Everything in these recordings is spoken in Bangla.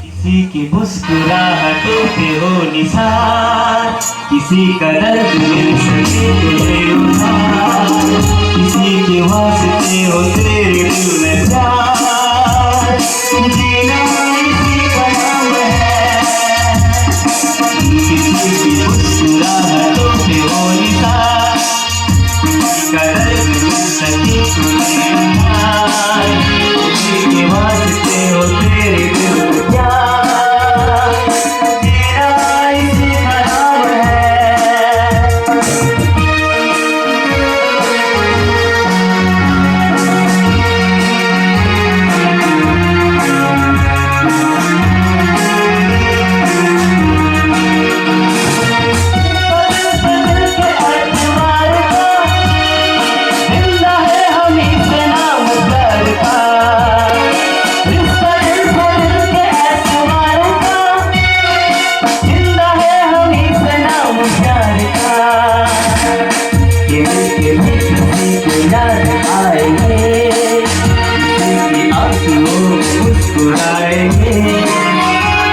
किसी की मुस्कुराहटों पे हो निसार, किसी का दर्द मिल सके तुझे उधार, किसी के वास्ते हो तेरे दिल में प्यार, जीना इसी का नाम है। किसी की मुस्कुराहटों पे हो निसार, किसी का दर्द मिल सके तुझे उधार, किसी के वास्ते हो तेरे दिल में प्यार।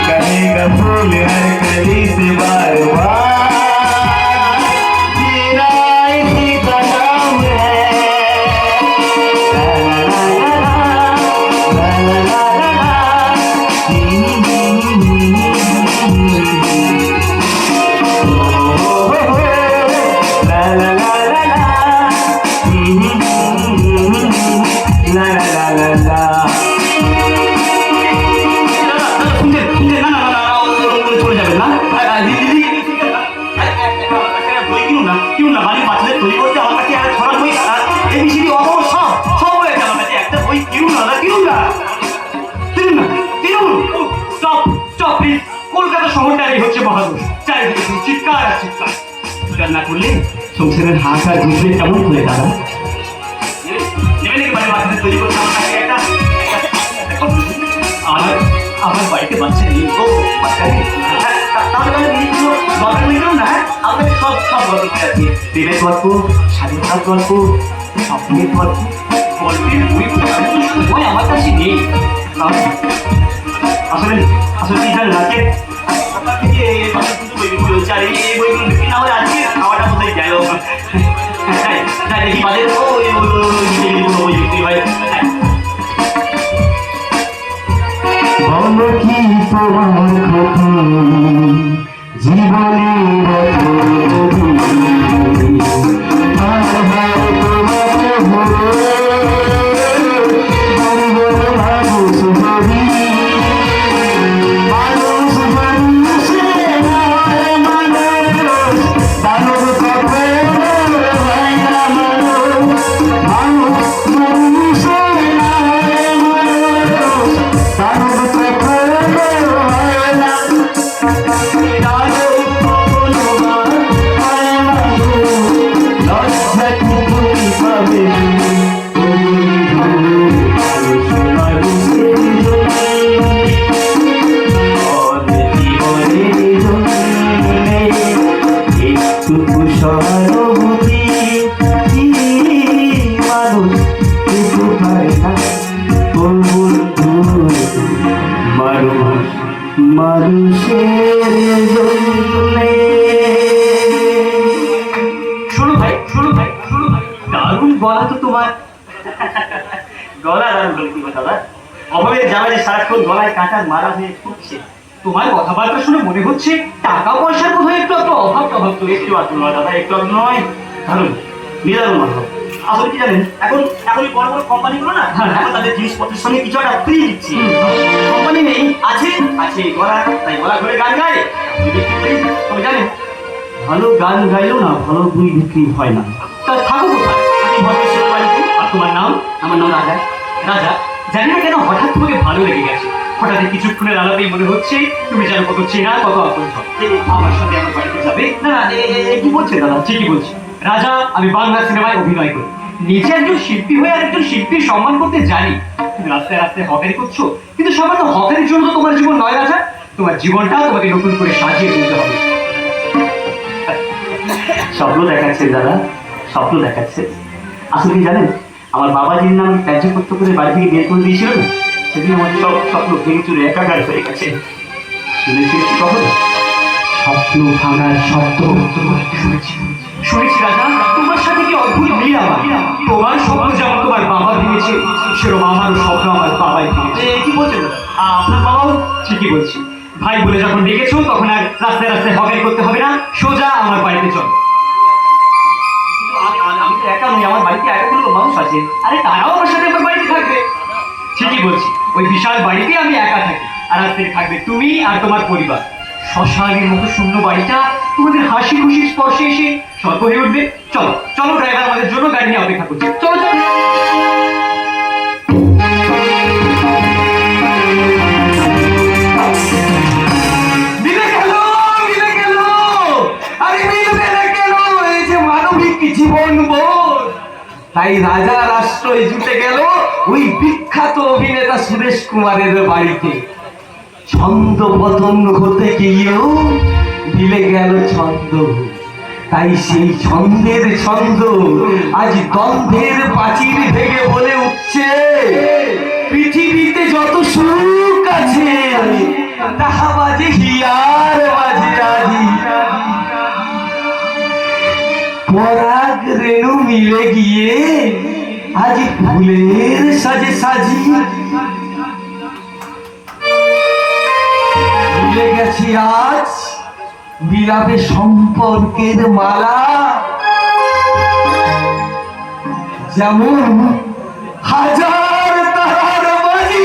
कहेगा फूल हर कली से बार बार, जीना इसी का नाम है। ला ला ला ला ला ला ला ला, ला ला ला ला ला ला। না করলে সংসারের হাঁকা ঘুরবে কেমন করে দাদা? আমার বাড়িতে বাচ্চা নেই, আমাদের সব সব গল্প আছে, প্রেমের গল্প, স্বাধীনতার গল্প, স্বপ্নের গল্প, গল্পের বই সময় আমার কাছে নেই। আসলে আসলে কি জানেন আজকে আপনার থেকে বইগুলো হচ্ছে, আর এই বইগুলো বিক্রি না হলে আজকে খাওয়াটা কোথায় গেল। দেখি বাজারে বই বিক্রি হয়। বলো কি তোমার ক্ষতি জীবনের গলা তো তোমার গলা দারুণ বলে কি দাদা, অভাবের জামাই সারাক্ষণ গলায় কাঁটার মারা হয়ে ফুটছে। তোমার কথাবার্তা শুনে মনে হচ্ছে টাকা পয়সার বোধহয় একটু একটু অভাব টভাব তো একটু আছে নয় দাদা, একটু নয়, দারুণ নিদারুণ অভাব। আসলে কি জানেন, এখন এখন বড় বড় কোম্পানিগুলো না এখন তাদের জিনিসপত্রের সঙ্গে কিছু একটা ফ্রি দিচ্ছে। কোম্পানি নেই, আছে আছে গলা, তাই গলা ধরে গান গায় তবে জানেন ভালো গান গাইলেও না ভালো বই বিক্রি হয় না। তা থাকো কোথায়? আর তোমার নাম? আমার নাম রাজা। রাজা, জানি না কেন হঠাৎ তোমাকে ভালো লেগে গেছে। হঠাৎ কিছুক্ষণের আলাদাই মনে হচ্ছে তুমি যেন কত চেনা কত আপন। আমার সাথে আমার বাড়িতে যাবে? না কি বলছে দাদা? ঠিকই বলছি রাজা, আমি বাংলা সিনেমায় অভিনয় করি। নিজে একজন শিল্পী হয়ে আর একজন শিল্পীর সম্মান করতে জানি। তুমি রাস্তায় রাস্তায় হকারি করছো, কিন্তু সামান্য হকারির জন্য তো তোমার জীবন নয় রাজা। তোমার জীবনটাও তোমাকে নতুন করে সাজিয়ে তুলতে হবে। স্বপ্ন দেখাচ্ছে দাদা, স্বপ্ন দেখাচ্ছে। আসলে কি জানেন, আমার বাবাজির নাম ত্যায্য করতে করে বাড়ি থেকে বের করে দিয়েছিল না, সেদিন আমার সব স্বপ্ন ভেঙে চুরে একাকার হয়ে গেছে। শুনেছিস কখন স্বপ্ন ভাঙার শব্দ? শুনেছি রাজা, তোমার সাথে কি অদ্ভুত মিল আমার। তোমার স্বপ্ন যেমন তোমার বাবা ভেঙেছে, সেরকম আমারও স্বপ্ন আমার বাবাই ভেঙেছে। কি বলছেন আপনার বাবাও? ঠিকই বলছি। ভাই বলে যখন ডেকেছো তখন আর রাস্তায় রাস্তায় হকের করতে হবে না, সোজা আমার বাড়িতে চল। আমি তো একা নই, আমার বাড়িতে একা কোনো মানুষ আছে। আরে তারাও আমার সাথে আমার বাড়িতে থাকবে। ঠিকই বলছি, ওই বিশাল বাড়িতে আমি একা থাকি, আর আজ থেকে থাকবে তুমি আর তোমার পরিবার। শ্মশানের মতো শূন্য বাড়িটা তোমাদের হাসি খুশির স্পর্শে এসে স্বর্গ হয়ে উঠবে। চলো চলো, ড্রাইভার আমাদের জন্য গাড়ি নিয়ে অপেক্ষা করছে। চলো চলো। জীবন বোধ, তাই রাজা রাষ্ট্রই জুটে গেল ওই বিখ্যাত অভিনেতা সুরেশ কুমারের বাড়িতে। ছন্দ পতন হতে গিয়েও মিলে গেল ছন্দ, তাই সেই ছন্দের ছন্দ আজ দ্বন্দ্বের প্রাচীর ভেঙে বলে উঠছে, পৃথিবীতে যত সুখ আছে তাহা বাজে হিয়ার বাজে রাজি। পরাগ রেণু মিলে গিয়ে আজ ফুলের সাজে সাজি। মিলে গেছে আজ বিলাপে সম্পর্কের মালা, যেমন হাজার তারার বাজি।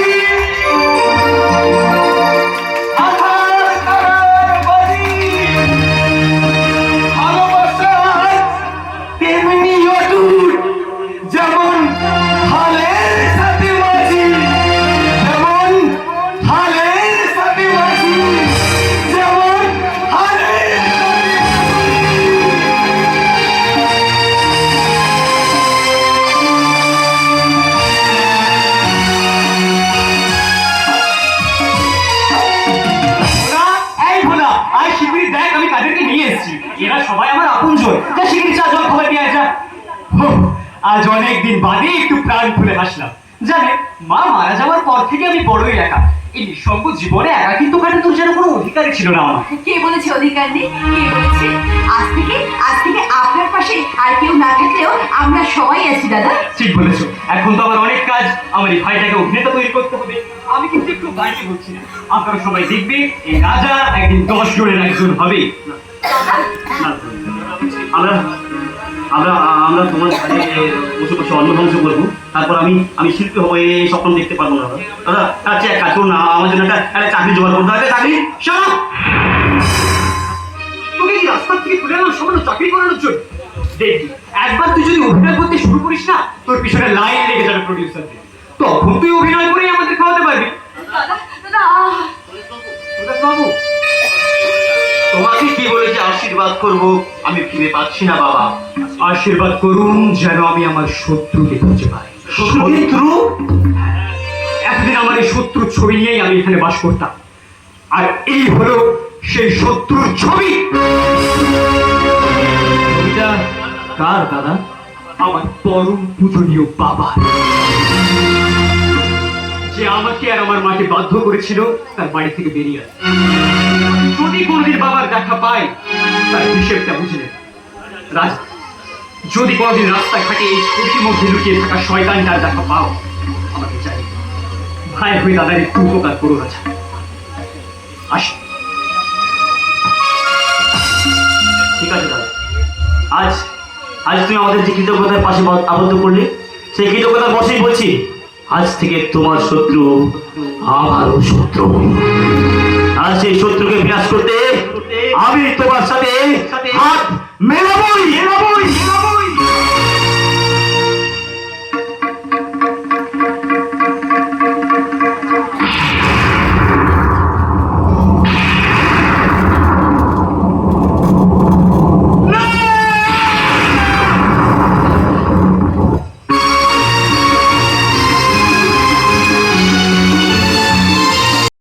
যেমন হালের সাথে মাঝি, যেমন হালের সাথে মাঝি, যেমন হালের সাথে এই ভোলা, আয় শিগগিরই দেখ আমি কাদেরকে নিয়ে এসেছি। এরা সবাই আমার আপনজন। যা শিগগিরই চা জল খাবার নিয়ে আসা। আজ অনেকদিন বাদে একটু প্রাণ খুলে হাসলাম। জানে, মা মারা যাওয়ার পর থেকে আমি বড়ই একা। এই নিঃসঙ্গ জীবনে একা কিন্তু কাটানোর যেন কোনো অধিকারই ছিল না আমার। কে বলেছে অধিকার নেই? কে বলেছে? আজ থেকে আপনার পাশে আর কেউ না থাকলেও আমরা সবাই আছি দাদা। ঠিক বলেছো। এখন তো আমার অনেক কাজ, আমার এই ভাইটাকে অভিনেতা তৈরি করতে হবে। আমি কিন্তু একটু বাড়িয়ে বলছি না, আপনারা সবাই দেখবে এই রাজা একদিন 10 জনের একজন হবে। আমরা আমরা আমরা তোমার বসে বসে অন্ন ধ্বংস করবো, তারপর আমি শিল্পী হবো, এই স্বপ্ন দেখতে পারবো না দাদা। তার চেয়ে এক কাজ করুন না, আমার জন্য একটা চাকরি জোগাড় করতে হবে। চাকরি শোনো, তোকে কি রাস্তার থেকে তুলে আনলাম সামান্য চাকরি করানোর জন্য? দেখবি একবার তুই যদি অভিনয় করতে শুরু করিস না, তোর পিছনে লাইন লেগে যাবে প্রডিউসারদের, তখন তুই অভিনয় করেই আমাদের খাওয়াতে পারবি। বাবু, তোমাকে কি বলে যে আশীর্বাদ করব আমি ফিরে পাচ্ছি না বাবা। আশীর্বাদ করুন যেন আমি আমার শত্রুকে খুঁজে পাই। শত্রু? এতদিন আমার এই শত্রুর ছবি নিয়েই আমি এখানে বাস করতাম, আর এই হলো সেই শত্রুর ছবি। ছবিটা কার দাদা? আমার পরম পূজনীয় বাবা, যে আমাকে আর আমার মাকে বাধ্য করেছিল তার বাড়ি থেকে বেরিয়ে আসতে। যদি কোনদিন বাবার দেখা পাই তার হিসেবটা বুঝে নেব। রাজা, যদি কোনদিন রাস্তাঘাটে এই ছবির মধ্যে লুকিয়ে থাকা শয়তানটার দেখা পাও, আমাকে চাই ভাই হয়ে দাদার একটু উপকার করো রাজা। আসি। ঠিক আছে দাদা, আজ তুমি আমাদের যে কৃতজ্ঞতার পাশে আবদ্ধ করলে, সেই কৃতজ্ঞতার বসেই বলছি, আজ থেকে তোমার শত্রু আমারও শত্রু। আর সেই শত্রুকে বিনাশ করতে আমি তোমার সাথে হাত মেলাবই।